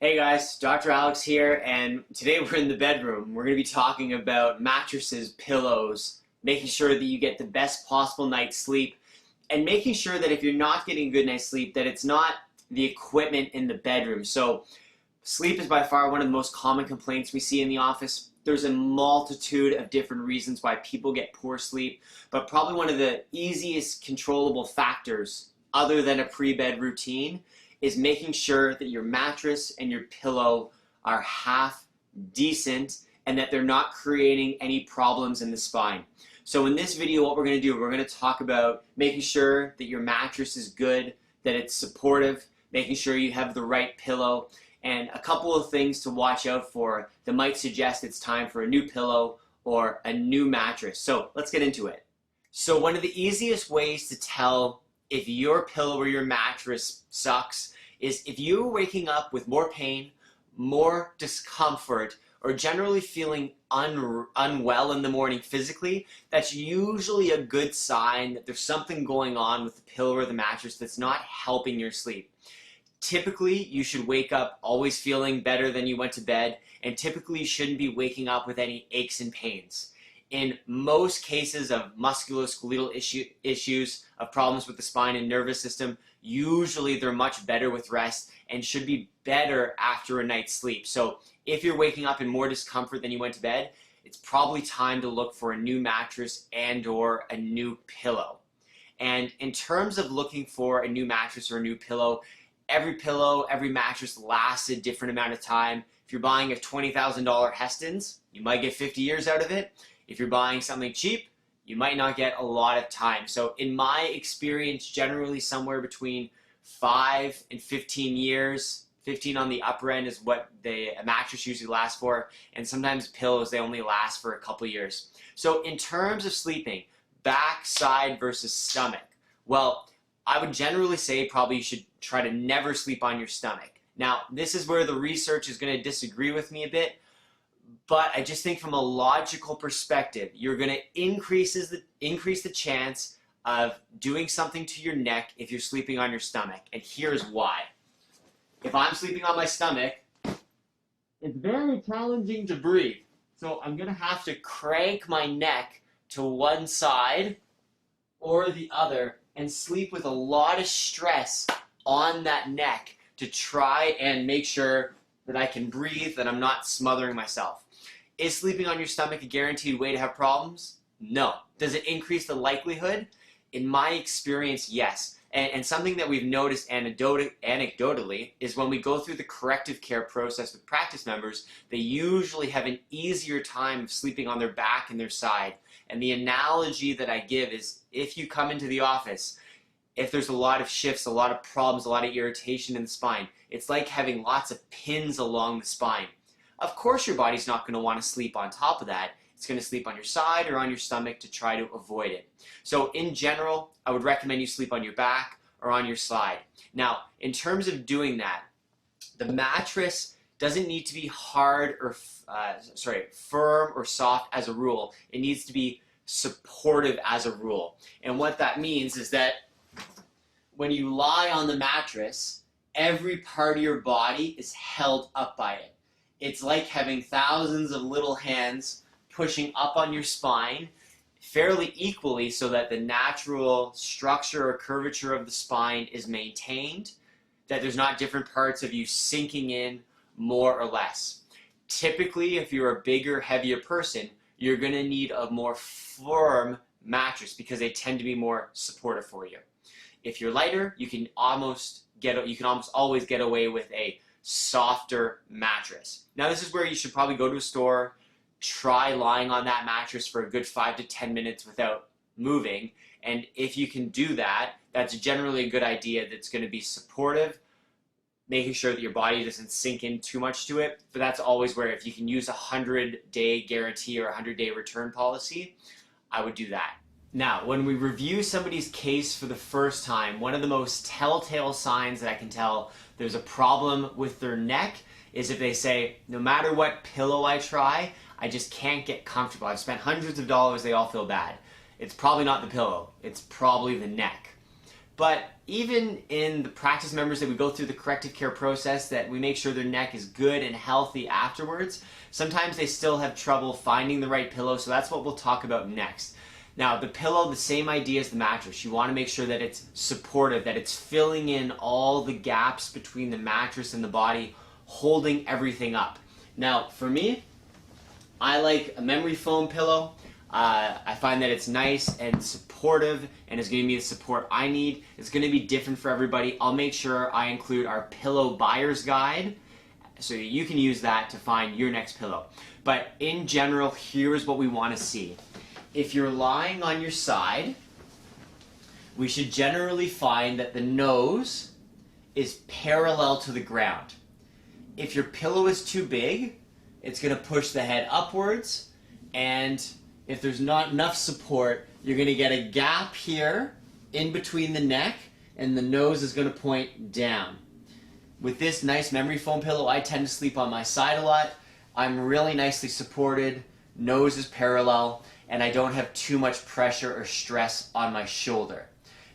Hey guys, Dr. Alex here, and today we're in the bedroom. We're going to be talking about mattresses, pillows, making sure that you get the best possible night's sleep, and making sure that if you're not getting a good night's sleep, that it's not the equipment in the bedroom. So, sleep is by far one of the most common complaints we see in the office. There's a multitude of different reasons why people get poor sleep, but probably one of the easiest controllable factors, other than a pre-bed routine, is making sure that your mattress and your pillow are half decent and that they're not creating any problems in the spine. So in this video, what we're going to do, we're going to talk about making sure that your mattress is good, that it's supportive, making sure you have the right pillow, and a couple of things to watch out for that might suggest it's time for a new pillow or a new mattress. So let's get into it. So one of the easiest ways to tell if your pillow or your mattress sucks is if you're waking up with more pain, more discomfort, or generally feeling unwell in the morning physically. That's usually a good sign that there's something going on with the pillow or the mattress that's not helping your sleep. Typically, you should wake up always feeling better than you went to bed, and typically you shouldn't be waking up with any aches and pains. In most cases of musculoskeletal issues, of problems with the spine and nervous system, usually they're much better with rest and should be better after a night's sleep. So if you're waking up in more discomfort than you went to bed, it's probably time to look for a new mattress and or a new pillow. And in terms of looking for a new mattress or a new pillow, every mattress lasts a different amount of time. If you're buying a $20,000 Heston's, you might get 50 years out of it. If you're buying something cheap, you might not get a lot of time. So in my experience, generally somewhere between 5 and 15 years, 15 on the upper end is what a mattress usually lasts for, and sometimes pillows, they only last for a couple years. So in terms of sleeping, back, side versus stomach, well, I would generally say probably you should try to never sleep on your stomach. Now, this is where the research is going to disagree with me a bit, but I just think from a logical perspective, you're going to increase the chance of doing something to your neck if you're sleeping on your stomach. And here's why. If I'm sleeping on my stomach, it's very challenging to breathe. So I'm going to have to crank my neck to one side or the other and sleep with a lot of stress on that neck to try and make sure that I can breathe, that I'm not smothering myself. Is sleeping on your stomach a guaranteed way to have problems? No. Does it increase the likelihood? In my experience, yes. And something that we've noticed anecdotally is when we go through the corrective care process with practice members, they usually have an easier time of sleeping on their back and their side. And the analogy that I give is if you come into the office, if there's a lot of shifts, a lot of problems, a lot of irritation in the spine, it's like having lots of pins along the spine. Of course your body's not going to want to sleep on top of that. It's going to sleep on your side or on your stomach to try to avoid it. So in general, I would recommend you sleep on your back or on your side. Now, in terms of doing that, the mattress doesn't need to be hard or firm or soft as a rule. It needs to be supportive as a rule. And what that means is that when you lie on the mattress, every part of your body is held up by it. It's like having thousands of little hands pushing up on your spine fairly equally so that the natural structure or curvature of the spine is maintained, that there's not different parts of you sinking in more or less. Typically, if you're a bigger, heavier person, you're going to need a more firm mattress because they tend to be more supportive for you. If you're lighter, you can almost always get away with a softer mattress. Now this is where you should probably go to a store, try lying on that mattress for a good 5 to 10 minutes without moving, and if you can do that, that's generally a good idea that's going to be supportive, making sure that your body doesn't sink in too much to it. But that's always where if you can use a 100-day guarantee or a 100-day return policy, I would do that. Now, when we review somebody's case for the first time, one of the most telltale signs that I can tell there's a problem with their neck is if they say, no matter what pillow I try, I just can't get comfortable. I've spent hundreds of dollars, they all feel bad. It's probably not the pillow, it's probably the neck. But even in the practice members that we go through the corrective care process, that we make sure their neck is good and healthy afterwards, sometimes they still have trouble finding the right pillow, so that's what we'll talk about next. Now, the pillow, the same idea as the mattress. You want to make sure that it's supportive, that it's filling in all the gaps between the mattress and the body, holding everything up. Now, for me, I like a memory foam pillow. I find that it's nice and supportive and is giving me the support I need. It's going to be different for everybody. I'll make sure I include our pillow buyer's guide so you can use that to find your next pillow. But in general, here's what we want to see. If you're lying on your side, we should generally find that the nose is parallel to the ground. If your pillow is too big, it's going to push the head upwards, and if there's not enough support, you're going to get a gap here in between the neck, and the nose is going to point down. With this nice memory foam pillow, I tend to sleep on my side a lot. I'm really nicely supported, nose is parallel, and I don't have too much pressure or stress on my shoulder.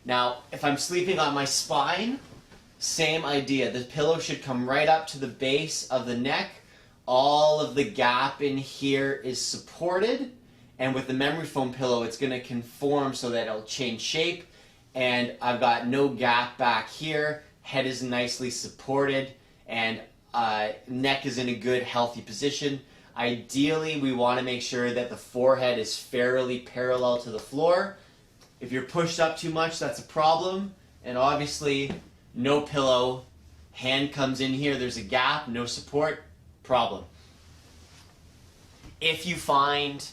Now, if I'm sleeping on my spine, same idea. The pillow should come right up to the base of the neck. All of the gap in here is supported, and with the memory foam pillow, it's going to conform so that it'll change shape, and I've got no gap back here. Head is nicely supported, and neck is in a good, healthy position. Ideally, we want to make sure that the forehead is fairly parallel to the floor. If you're pushed up too much, that's a problem, and obviously, no pillow, hand comes in here, there's a gap, no support, problem. If you find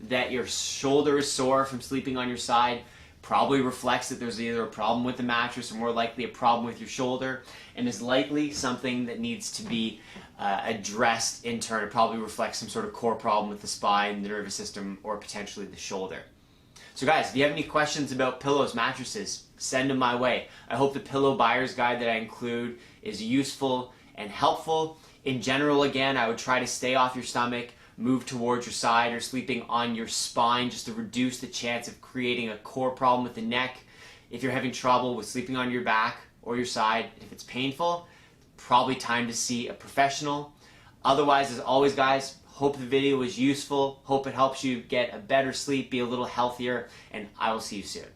that your shoulder is sore from sleeping on your side, probably reflects that there's either a problem with the mattress or more likely a problem with your shoulder, and is likely something that needs to be addressed in turn. It probably reflects some sort of core problem with the spine, the nervous system, or potentially the shoulder. So guys, if you have any questions about pillows, mattresses, send them my way. I hope the pillow buyer's guide that I include is useful and helpful. In general, again, I would try to stay off your stomach, move towards your side, or sleeping on your spine just to reduce the chance of creating a core problem with the neck. If you're having trouble with sleeping on your back or your side, if it's painful, probably time to see a professional. Otherwise, as always, guys, hope the video was useful. Hope it helps you get a better sleep, be a little healthier, and I will see you soon.